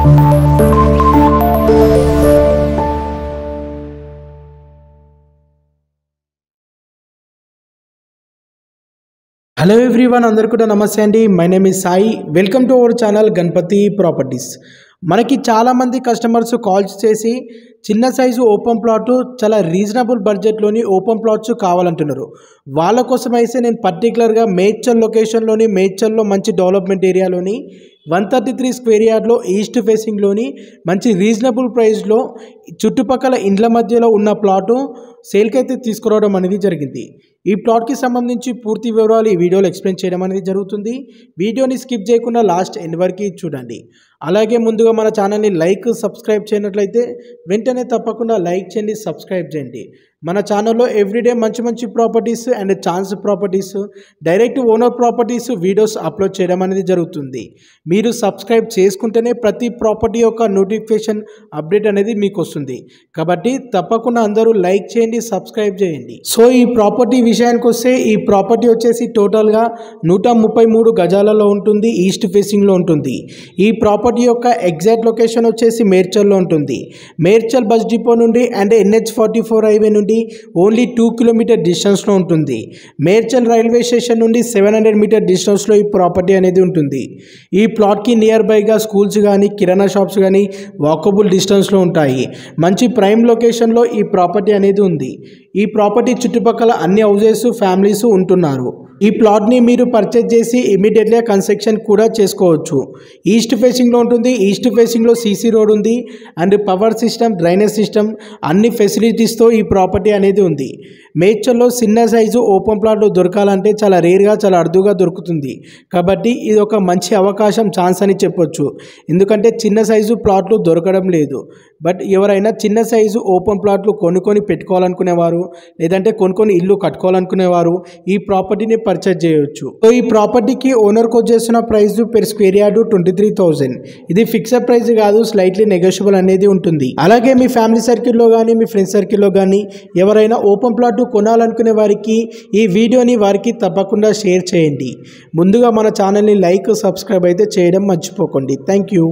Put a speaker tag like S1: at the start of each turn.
S1: Hello everyone, అందరికీ కూడా నమస్తే అండి. My name is Sai. Welcome to our channel Ganapathi Properties. మనకి చాలామంది కస్టమర్స్ కాల్స్ చేసి చిన్న సైజు ఓపెన్ ప్లాట్ చాలా రీజనబుల్ బడ్జెట్లోని ఓపెన్ ప్లాట్స్ కావాలంటున్నారు. వాళ్ళ కోసం అయితే నేను పర్టికులర్గా మేడ్చల్ లొకేషన్లోని మేడ్చల్లో మంచి డెవలప్మెంట్ ఏరియాలోని 133 స్క్వేర్ యార్డ్లో ఈస్ట్ ఫేసింగ్లోని మంచి రీజనబుల్ ప్రైస్లో చుట్టుపక్కల ఇండ్ల మధ్యలో ఉన్న ప్లాటు సేల్కి అయితే తీసుకురావడం అనేది జరిగింది. ఈ ప్లాట్కి సంబంధించి పూర్తి వివరాలు ఈ వీడియోలో ఎక్స్ప్లెయిన్ చేయడం అనేది జరుగుతుంది. వీడియోని స్కిప్ చేయకుండా లాస్ట్ ఎండ్ వరకు చూడండి. అలాగే ముందుగా మన ఛానల్ని సబ్స్క్రైబ్ చేయనట్లయితే వెంటనే తప్పకుండా లైక్ చేయండి, సబ్స్క్రైబ్ చేయండి. మన ఛానల్లో ఎవ్రీడే మంచి మంచి properties and chance properties, direct owner properties videos upload చేయడం అనేది జరుగుతుంది. మీరు సబ్స్క్రైబ్ చేసుకుంటేనే ప్రతి ప్రాపర్టీ యొక్క నోటిఫికేషన్ అప్డేట్ అనేది మీకు వస్తుంది. కాబట్టి తప్పకుండా అందరూ లైక్ చేయండి, సబ్స్క్రైబ్ చేయండి. సో ఈ ప్రాపర్టీ విషయానికి వస్తే ఈ ప్రాపర్టీ వచ్చేసి టోటల్గా 133 గజాలలో ఉంటుంది, ఈస్ట్ ఫేసింగ్లో ఉంటుంది. ఈ ప్రాపర్టీ యొక్క ఎగ్జాక్ట్ లొకేషన్ వచ్చేసి మేడ్చల్లో ఉంటుంది. మేడ్చల్ బస్ డిపో నుండి అండ్ NH44 హైవే నుండి ఓన్లీ 2 కిలోమీటర్ డిస్టెన్స్లో ఉంటుంది. మేడ్చల్ రైల్వే స్టేషన్ నుండి 700 మీటర్ డిస్టెన్స్లో ఈ ప్రాపర్టీ అనేది ఉంటుంది. ఈ ప్లాట్కి నియర్ బైగా స్కూల్స్ కానీ కిరాణా షాప్స్ కానీ వాకబుల్ డిస్టెన్స్లో ఉంటాయి. మంచి ప్రైమ్ లొకేషన్లో ఈ ప్రాపర్టీ అనేది ఉంది. ఈ ప్రాపర్టీ చుట్టుపక్కల అన్ని హౌజెస్ ఫ్యామిలీస్ ఉంటున్నారు. ఈ ప్లాట్ని మీరు పర్చేజ్ చేసి ఇమీడియట్గా కన్స్ట్రక్షన్ కూడా చేసుకోవచ్చు. ఈస్ట్ ఫేసింగ్లో ఉంటుంది. ఈస్ట్ ఫేసింగ్లో సీసీ రోడ్ ఉంది and power system, drainage system అన్ని ఫెసిలిటీస్తో ఈ ప్రాపర్టీ అనేది ఉంది. మేడ్చల్లో చిన్న సైజు ఓపెన్ ప్లాట్లు దొరకాలంటే చాలా రేర్గా, చాలా అరుదుగా దొరుకుతుంది. కాబట్టి ఇది ఒక మంచి అవకాశం, ఛాన్స్ అని చెప్పొచ్చు. ఎందుకంటే చిన్న సైజు ప్లాట్లు దొరకడం లేదు. బట్ ఎవరైనా చిన్న సైజు ఓపెన్ ప్లాట్లు కొనుక్కొని పెట్టుకోవాలనుకునేవారు, లేదంటే కొనుక్కొని ఇల్లు కట్టుకోవాలనుకునేవారు ఈ ప్రాపర్టీని పర్చేజ్ చేయవచ్చు. సో ఈ ప్రాపర్టీకి ఓనర్కి వచ్చేసిన ప్రైస్ పెర్ స్క్వేర్ యార్డు 23,000. ఇది ఫిక్స్డ్ ప్రైస్ కాదు, స్లైట్లీ నెగోషియబుల్ అనేది ఉంటుంది. అలాగే మీ ఫ్యామిలీ సర్కిల్లో కానీ మీ ఫ్రెండ్స్ సర్కిల్లో కానీ ఎవరైనా ఓపెన్ ప్లాట్ కొనాలనుకునే వారికి ఈ వీడియోని వారికి తప్పకుండా షేర్ చేయండి. ముందుగా మన ఛానల్ని సబ్స్క్రైబ్ అయితే చేయడం మర్చిపోకండి. Thank you.